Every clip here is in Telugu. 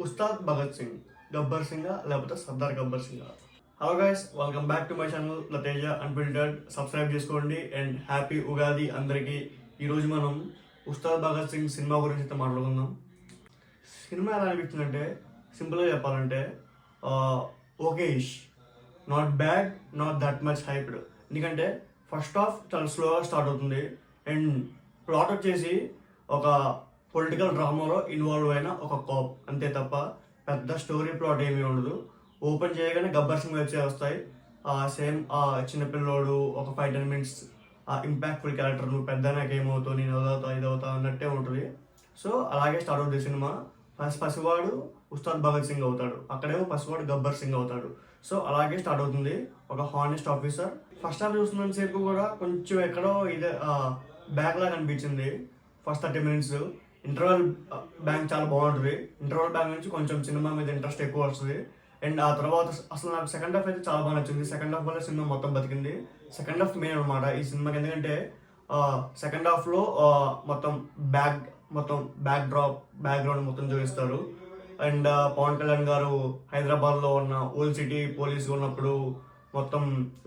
ఉస్తాద్ భగత్ సింగ్, గబ్బర్ సింగ్ లేకపోతే Sardar Gabbar Singh. Hello guys, welcome back to my channel లతేజ అన్ఫిల్టర్డ్. సబ్స్క్రైబ్ చేసుకోండి అండ్ హ్యాపీ ఉగాది అందరికీ. ఈరోజు మనం ఉస్తాద్ భగత్ సింగ్ సినిమా గురించి అయితే మాట్లాడుకుందాం. సినిమా ఎలా అనిపించిందంటే, సింపుల్గా చెప్పాలంటే ఓకే ఇష్, not bad, not that much hyped. ఎందుకంటే ఫస్ట్ హాఫ్ చాలా స్లోగా స్టార్ట్ అవుతుంది అండ్ ప్లాట్ వచ్చేసి ఒక పొలిటికల్ డ్రామాలో ఇన్వాల్వ్ అయిన ఒక కాప్, అంతే తప్ప పెద్ద స్టోరీ ప్లాట్ ఏమీ ఉండదు. ఓపెన్ చేయగానే గబ్బర్ సింగ్ వచ్చే వస్తాయి. సేమ్ చిన్నపిల్లోడు ఒక 5-10 మినిట్స్ ఇంపాక్ట్ఫుల్ క్యారెక్టర్, నువ్వు పెద్ద నాకు ఏమవుతావు, నేను అదవుతా ఇదవుతా అన్నట్టే ఉంటుంది. సో అలాగే స్టార్ట్ అవుతుంది సినిమా. పసివాడు ఉస్తాద్ భగత్ సింగ్ అవుతాడు, అక్కడేమో పసివాడు గబ్బర్ సింగ్ అవుతాడు. సో అలాగే స్టార్ట్ అవుతుంది. ఒక హానెస్ట్ ఆఫీసర్. ఫస్ట్ హాఫ్ చూస్తున్నంత సేపు కూడా కొంచెం ఎక్కడో ఇదే బ్యాక్ లాగా అనిపించింది. ఫస్ట్ 30 మినిట్స్ ఇంటర్వల్ బ్యాంక్ చాలా బాగుంటుంది. ఇంటర్వల్ బ్యాంక్ నుంచి కొంచెం సినిమా మీద ఇంట్రెస్ట్ ఎక్కువ వస్తుంది. అండ్ ఆ తర్వాత అసలు నాకు సెకండ్ హాఫ్ అయితే చాలా బాగా నచ్చింది. సెకండ్ హాఫ్ వల్ల సినిమా మొత్తం బతికింది. సెకండ్ హాఫ్ మెయిన్ అనమాట ఈ సినిమాకి. ఎందుకంటే సెకండ్ హాఫ్లో మొత్తం బ్యాక్గ్రౌండ్ మొత్తం చూపిస్తారు. అండ్ పవన్ కళ్యాణ్ గారు హైదరాబాద్లో ఉన్న ఓల్డ్ సిటీ పోలీస్ ఉన్నప్పుడు మొత్తం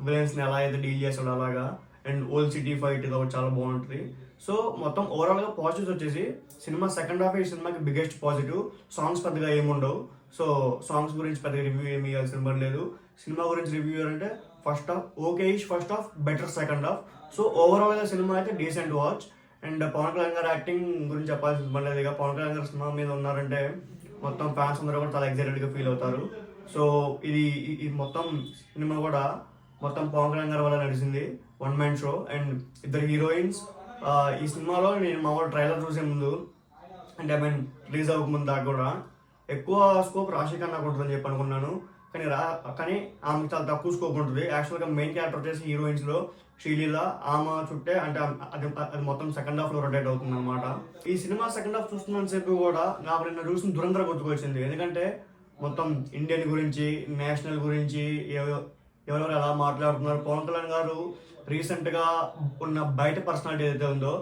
విలన్స్ని ఎలా అయితే డీల్ చేస్తాడు అలాగా. అండ్ ఓల్డ్ సిటీ ఫైట్ కాబట్టి చాలా బాగుంటుంది. సో మొత్తం ఓవరాల్గా పాజిటివ్స్ వచ్చేసి సినిమా సెకండ్ హాఫ్ ఈ సినిమాకి బిగ్గెస్ట్ పాజిటివ్. సాంగ్స్ పెద్దగా ఏముండవు. సో సాంగ్స్ గురించి పెద్దగా రివ్యూ ఏమి ఇవ్వాల్సిన పని లేదు. సినిమా గురించి రివ్యూ అంటే first half okay ish, first half better second half. So ఓవరాల్గా సినిమా అయితే decent watch. And Pawan Kalyan garu acting గురించి చెప్పాల్సిన పని లేదు. ఇక పవన్ కళ్యాణ్ గారు సినిమా మీద ఉన్నారంటే మొత్తం ఫ్యాన్స్ అందరూ కూడా చాలా ఎక్సైటెడ్గా ఫీల్ అవుతారు. సో ఇది మొత్తం సినిమా కూడా మొత్తం పవన్ కళ్యాణ్ గారి వల్ల నడిచింది. వన్ మ్యాన్ షో అండ్ ఇద్దరు హీరోయిన్స్. ఈ సినిమాలో నేను మామూలు ట్రైలర్ చూసే ముందు, అంటే రిలీజ్ అవ్వకముందు దాకా కూడా ఎక్కువ స్కోప్ రాశి ఖన్నాకు ఉంటుందని చెప్పి అనుకున్నాను. కానీ ఆమెకు చాలా తక్కువ స్కోప్ ఉంటుంది. యాక్చువల్గా మెయిన్ క్యారెక్టర్ వచ్చేసి హీరోయిన్స్లో శ్రీలీల. ఆమె చుట్టే అంటే అది మొత్తం సెకండ్ హాఫ్లో రొటేట్ అవుతుంది అనమాట. ఈ సినిమా సెకండ్ హాఫ్ చూస్తున్నంత సేపు కూడా నాకు నిన్న చూసిన దురంధర గుర్తుకొచ్చింది. ఎందుకంటే మొత్తం ఇండియన్ గురించి, నేషనల్ గురించి ఎవరెవరు ఎలా మాట్లాడుతున్నారు. పవన్ కళ్యాణ్ గారు రీసెంట్గా ఉన్న బయట పర్సనాలిటీ ఏదైతే ఉందో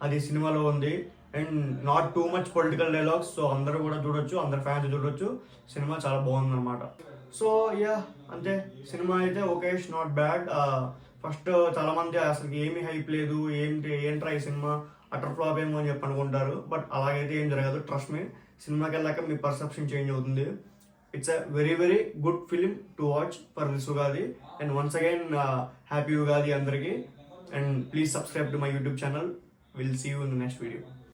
అది సినిమాలో ఉంది. And not too much political dialogues. So అందరూ కూడా చూడొచ్చు, అందరు ఫ్యాన్స్ చూడొచ్చు. సినిమా చాలా బాగుంది అనమాట. సో అంతే. సినిమా అయితే ఓకే, నాట్ బ్యాడ్. ఫస్ట్ చాలా మంది అసలు ఏమీ హైప్ లేదు, ఏంట్రా ఈ సినిమా అటర్ ఫ్లాప్ ఏమో అని చెప్పి అనుకుంటారు. బట్ అలాగైతే ఏం జరగదు. ట్రస్ట్ మీ, సినిమాకి వెళ్ళాక మీ పర్సెప్షన్ చేంజ్ అవుతుంది. It's a very very good film to watch for this Ugadi. And once again, happy Ugadi andariki. And please subscribe to my YouTube channel. We'll see you in the next video.